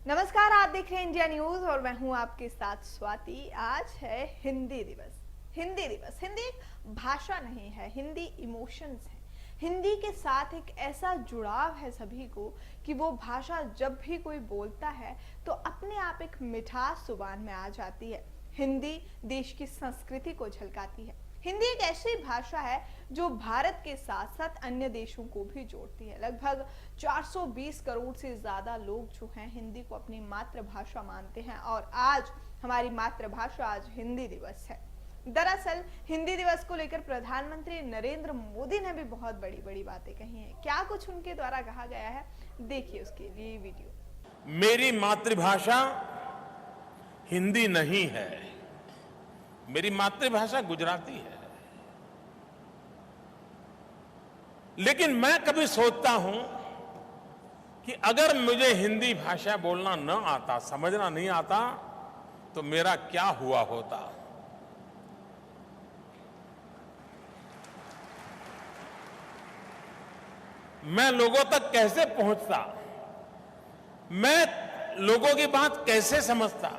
नमस्कार, आप देख रहे हैं इंडिया न्यूज और मैं हूं आपके साथ स्वाति। आज है हिंदी दिवस। हिंदी दिवस, हिंदी एक भाषा नहीं है, हिंदी इमोशंस है। हिंदी के साथ एक ऐसा जुड़ाव है सभी को कि वो भाषा जब भी कोई बोलता है तो अपने आप एक मिठास जुबान में आ जाती है। हिंदी देश की संस्कृति को झलकाती है। हिंदी एक ऐसी भाषा है जो भारत के साथ साथ अन्य देशों को भी जोड़ती है। लगभग 420 करोड़ से ज्यादा लोग जो हैं हिंदी को अपनी मातृभाषा मानते हैं और आज हमारी मातृभाषा, आज हिंदी दिवस है। दरअसल हिंदी दिवस को लेकर प्रधानमंत्री नरेंद्र मोदी ने भी बहुत बड़ी बड़ी बातें कही हैं। क्या कुछ उनके द्वारा कहा गया है, देखिए उसके लिए वीडियो। मेरी मातृभाषा हिंदी नहीं है, मेरी मातृभाषा गुजराती है। लेकिन मैं कभी सोचता हूं कि अगर मुझे हिंदी भाषा बोलना न आता, समझना नहीं आता, तो मेरा क्या हुआ होता। मैं लोगों तक कैसे पहुंचता, मैं लोगों की बात कैसे समझता,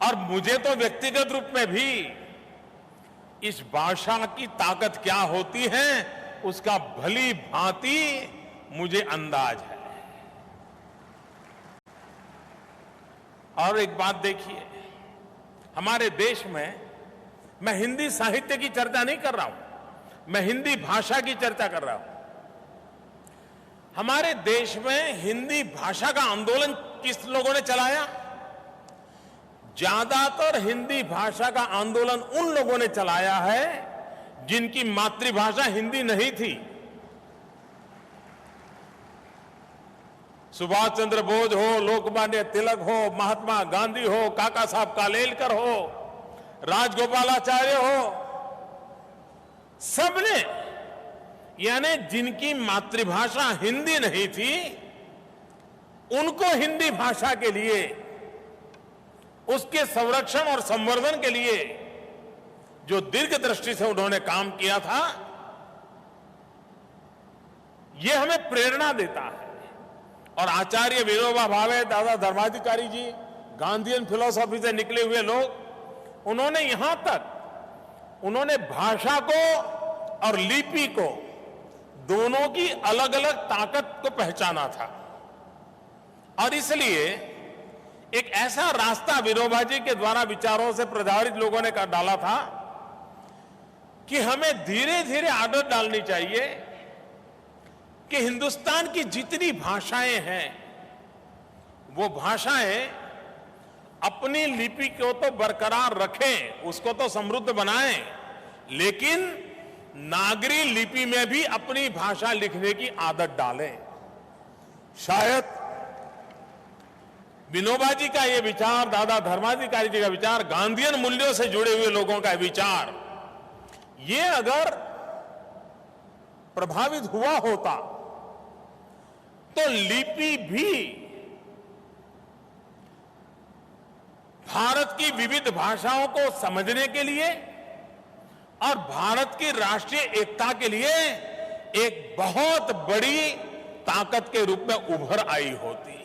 और मुझे तो व्यक्तिगत रूप में भी इस भाषा की ताकत क्या होती है उसका भली भांति मुझे अंदाज है। और एक बात देखिए, हमारे देश में, मैं हिंदी साहित्य की चर्चा नहीं कर रहा हूं, मैं हिंदी भाषा की चर्चा कर रहा हूं। हमारे देश में हिंदी भाषा का आंदोलन किस लोगों ने चलाया? ज्यादातर हिंदी भाषा का आंदोलन उन लोगों ने चलाया है जिनकी मातृभाषा हिंदी नहीं थी। सुभाष चंद्र बोस हो, लोकमान्य तिलक हो, महात्मा गांधी हो, काका साहब कालेलकर हो, राजगोपालाचार्य हो, सबने, यानी जिनकी मातृभाषा हिंदी नहीं थी, उनको हिंदी भाषा के लिए, उसके संरक्षण और संवर्धन के लिए जो दीर्घ दृष्टि से उन्होंने काम किया था, यह हमें प्रेरणा देता है। और आचार्य विनोबा भावे, दादा धर्माधिकारी जी, गांधीयन फिलॉसफी से निकले हुए लोग, उन्होंने यहां तक, उन्होंने भाषा को और लिपि को, दोनों की अलग अलग ताकत को पहचाना था। और इसलिए एक ऐसा रास्ता विनोबा जी के द्वारा विचारों से प्रभावित लोगों ने कर डाला था कि हमें धीरे धीरे आदत डालनी चाहिए कि हिंदुस्तान की जितनी भाषाएं हैं, वो भाषाएं अपनी लिपि को तो बरकरार रखें, उसको तो समृद्ध बनाएं, लेकिन नागरी लिपि में भी अपनी भाषा लिखने की आदत डालें। शायद विनोबा जी का यह विचार, दादा धर्माधिकारी जी का विचार, गांधीयन मूल्यों से जुड़े हुए लोगों का विचार, ये अगर प्रभावित हुआ होता तो लिपि भी भारत की विविध भाषाओं को समझने के लिए और भारत की राष्ट्रीय एकता के लिए एक बहुत बड़ी ताकत के रूप में उभर आई होती।